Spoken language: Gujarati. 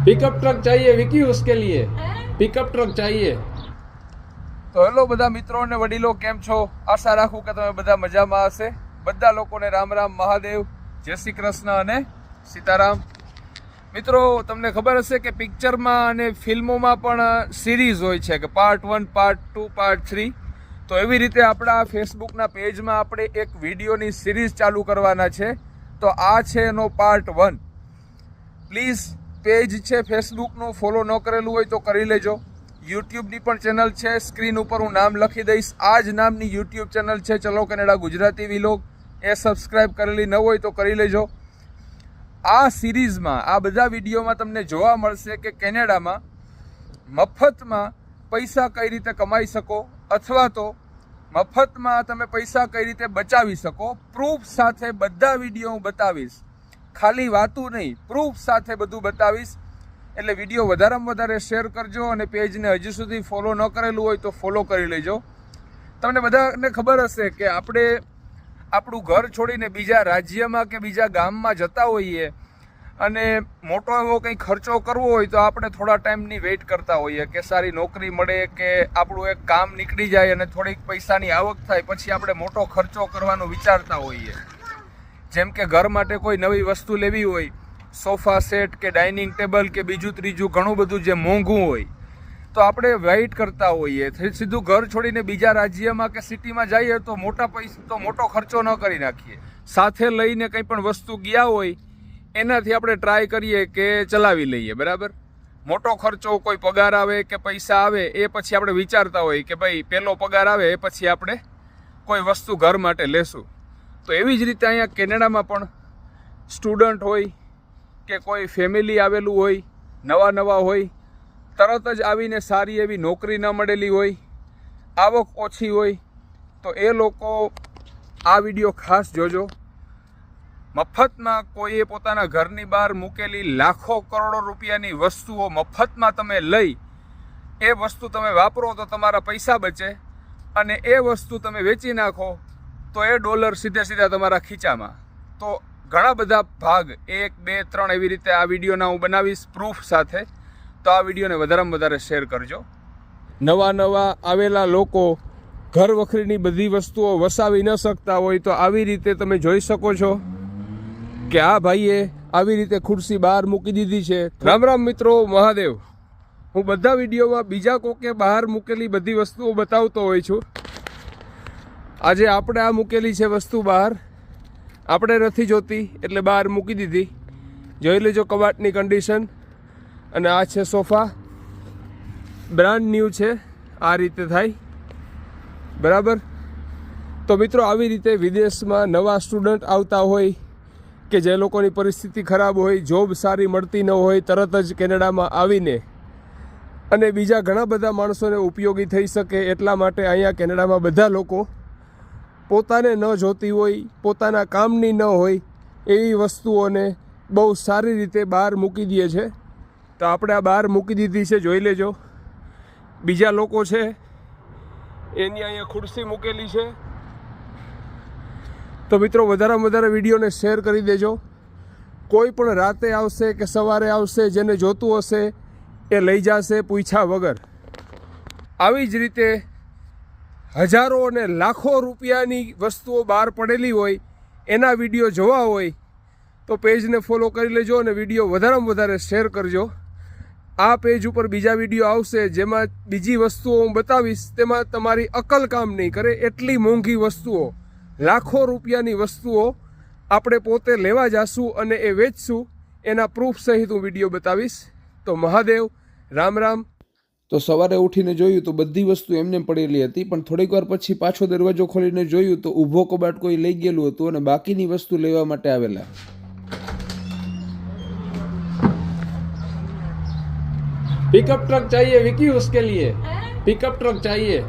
पिकअप ट्रक चाहिए विकी, उसके लिए पिकअप ट्रक चाहिए। तो હેલો બધા મિત્રો અને વડીલો, કેમ છો? આશા રાખું કે તમે બધા મજામાં હશે। બધા લોકોને રામ રામ, મહાદેવ, જય શ્રી કૃષ્ણ અને સીતારામ। મિત્રો, તમને ખબર હશે કે પિક્ચરમાં અને ફિલ્મોમાં પણ સિરીઝ હોય છે કે પાર્ટ 1, પાર્ટ 2, પાર્ટ 3। તો એવી રીતે આપણા ફેસબુકના પેજમાં આપણે એક વિડીયોની સિરીઝ ચાલુ કરવાના છે। તો આ છે એનો પાર્ટ 1। પ્લીઝ પેજ છે ફેસબુકનું, ફોલો ન કરેલું હોય તો કરી લેજો। યુટ્યુબની પણ ચેનલ છે, સ્ક્રીન ઉપર હું નામ લખી દઈશ। આ જ નામની યુટ્યુબ ચેનલ છે ચલો કેનેડા ગુજરાતી વિલોગ, એ સબસ્ક્રાઈબ કરેલી ન હોય તો કરી લેજો। આ સિરીઝમાં, આ બધા વિડીયોમાં તમને જોવા મળશે કે કેનેડામાં મફતમાં પૈસા કઈ રીતે કમાઈ શકો, અથવા તો મફતમાં તમે પૈસા કઈ રીતે બચાવી શકો। પ્રૂફ સાથે બધા વિડીયો હું બતાવીશ, ખાલી વાતું નહીં, પ્રૂફ સાથે બધું બતાવીશ। એટલે વિડીયો વધારેમાં વધારે શેર કરજો અને પેજને હજી સુધી ફોલો ન કરેલું હોય તો ફોલો કરી લેજો। તમને બધાને ખબર હશે કે આપણે આપણું ઘર છોડીને બીજા રાજ્યમાં કે બીજા ગામમાં જતા હોઈએ અને મોટો એવો કંઈ ખર્ચો કરવો હોય તો આપણે થોડા ટાઈમની વેઇટ કરતા હોઈએ કે સારી નોકરી મળે કે આપણું એક કામ નીકળી જાય અને થોડીક પૈસાની આવક થાય, પછી આપણે મોટો ખર્ચો કરવાનું વિચારતા હોઈએ। જેમ કે ઘર માટે કોઈ નવી વસ્તુ લેવી હોય, સોફા સેટ કે ડાઇનિંગ ટેબલ કે બીજું ત્રીજું ઘણું બધું જે મોંઘું હોય, તો આપણે વેઇટ કરતા હોઈએ। સીધું ઘર છોડીને બીજા રાજ્યમાં કે સિટીમાં જઈએ તો મોટો ખર્ચો ન કરી નાખીએ, સાથે લઈને કંઈ પણ વસ્તુ ગયા હોય એનાથી આપણે ટ્રાય કરીએ કે ચલાવી લઈએ, બરાબર। મોટો ખર્ચો, કોઈ પગાર આવે કે પૈસા આવે એ પછી આપણે વિચારતા હોય કે ભાઈ પહેલો પગાર આવે એ પછી આપણે કોઈ વસ્તુ ઘર માટે લેશું। તો એવી જ રીતે અહીંયા કેનેડામાં પણ સ્ટુડન્ટ હોય કે કોઈ ફેમિલી આવેલું હોય, નવા હોય, તરત જ આવીને સારી એવી નોકરી ન મળેલી હોય, આવક ઓછી હોય, તો એ લોકો આ વિડીયો ખાસ જોજો। મફતમાં કોઈએ પોતાના ઘરની બહાર મૂકેલી લાખો કરોડો રૂપિયાની વસ્તુઓ મફતમાં તમે લઈ એ વસ્તુ તમે વાપરો તો તમારા પૈસા બચે, અને એ વસ્તુ તમે વેચી નાખો તો એ ડોલર સીધા તમારા ખીચામાં। તો ઘણા બધા ભાગ, 1, 2, 3 એવી રીતે આ વિડીયોના હું બનાવીશ પ્રૂફ સાથે। તો આ વિડીયોને વધારેમાં વધારે શેર કરજો। નવા આવેલા લોકો ઘર વખરીની બધી વસ્તુઓ વસાવી ન શકતા હોય તો આવી રીતે તમે જોઈ શકો છો કે આ ભાઈએ આવી રીતે ખુરશી બહાર મૂકી દીધી છે। રામ રામ મિત્રો, મહાદેવ। હું બધા વિડીયોમાં બીજા કોકે બહાર મૂકેલી બધી વસ્તુઓ બતાવતો હોય છું। આજે આપણે આ મૂકેલી છે વસ્તુ બહાર, આપણે નથી જોતી એટલે બહાર મૂકી દીધી। જોઈ લેજો કબાટની કન્ડિશન। અને આ છે સોફા, બ્રાન્ડ ન્યૂ છે, આ રીતે થાય, બરાબર। તો મિત્રો, આવી રીતે વિદેશમાં નવા સ્ટુડન્ટ આવતા હોય કે જે લોકોની પરિસ્થિતિ ખરાબ હોય, જોબ સારી મળતી ન હોય, તરત જ કેનેડામાં આવીને અને બીજા ઘણા બધા માણસોને ઉપયોગી થઈ શકે એટલા માટે અહીંયા કેનેડામાં બધા લોકો પોતાને ન જોતી હોય, પોતાના કામની ન હોય એવી વસ્તુઓને બહુ સારી રીતે બહાર મૂકી દે છે। તો આપણે આ બહાર મૂકી દીધી છે, જોઈ લેજો। બીજા લોકો છે એની અહીંયા ખુરશી મૂકેલી છે। તો મિત્રો, વધારેમાં વધારે વિડીયોને શેર કરી દેજો। કોઈ પણ રાતે આવશે કે સવારે આવશે, જેને જોતું હશે એ લઈ જશે પૂછ્યા વગર। આવી જ રીતે હજારો અને લાખો રૂપિયાની વસ્તુઓ બહાર પડેલી હોય, એના વિડીયો જોવા હોય તો પેજને ફોલો કરી લેજો અને વિડીયો વધારેમાં વધારે શેર કરજો। આ પેજ ઉપર બીજા વિડીયો આવશે જેમાં બીજી વસ્તુઓ હું બતાવીશ, તેમાં તમારી અકલ કામ નહીં કરે એટલી મોંઘી વસ્તુઓ, લાખો રૂપિયાની વસ્તુઓ આપણે પોતે લેવા જાશું અને એ વેચશું, એના પ્રૂફ સહિત હું વિડીયો બતાવીશ। તો મહાદેવ, રામ રામ। તો સવારે ઉઠીને જોયું તો બધી વસ્તુ એમને પડેલી હતી, પણ થોડીક વાર પછી પાછો દરવાજો ખોલીને જોયું તો ઊભો કબાટ કોઈ લઈ ગયેલું હતું અને બાકીની વસ્તુ લેવા માટે આવેલા। पिकअप ट्रक चाहिए विकी, उसके लिए पिकअप ट्रक चाहिए।